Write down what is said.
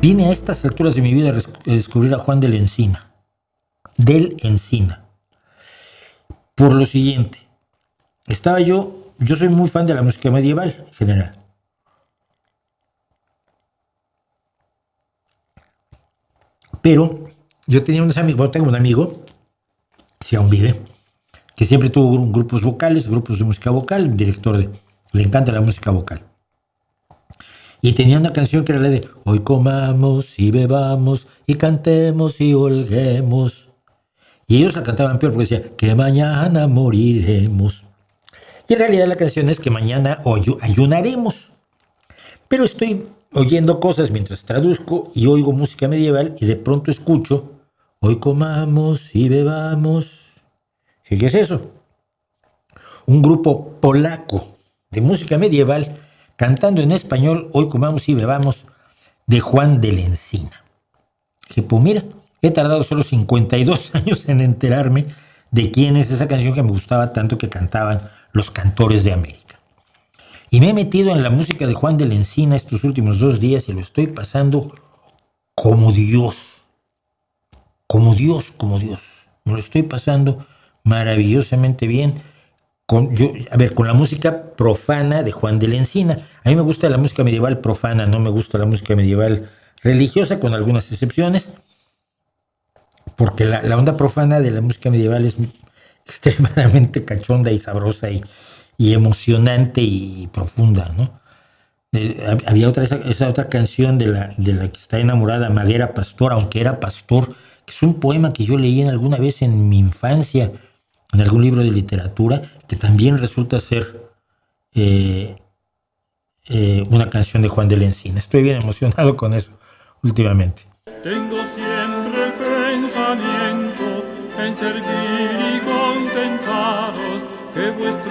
Vine a estas alturas de mi vida a descubrir a Juan del Encina, por lo siguiente. Yo soy muy fan de la música medieval en general. Pero yo tenía unos amigos, tengo un amigo, si aún vive, que siempre tuvo grupos vocales, grupos de música vocal, le encanta la música vocal. Y tenía una canción que era la de hoy comamos y bebamos y cantemos y holguemos. Y ellos la cantaban peor porque decían que mañana moriremos. Y en realidad la canción es que mañana ayunaremos. Pero estoy oyendo cosas mientras traduzco y oigo música medieval y de pronto escucho hoy comamos y bebamos. ¿Qué es eso? Un grupo polaco de música medieval cantando en español hoy comamos y bebamos de Juan del Encina. Que pues mira, he tardado solo 52 años en enterarme de quién es esa canción que me gustaba tanto que cantaban los cantores de América. Y me he metido en la música de Juan del Encina estos últimos 2 días y lo estoy pasando como Dios. Como Dios. Me lo estoy pasando maravillosamente bien con la música profana de Juan del Encina. A mí me gusta la música medieval profana, no me gusta la música medieval religiosa, con algunas excepciones, porque la onda profana de la música medieval es extremadamente cachonda y sabrosa y emocionante y profunda, ¿no? Había esa otra canción de la que está enamorada, Maguera Pastor, aunque era pastor, que es un poema que yo leí alguna vez en mi infancia, en algún libro de literatura, que también resulta ser una canción de Juan del Encina. Estoy bien emocionado con eso últimamente. Tengo siempre el pensamiento en servir y contentaros, que vuestro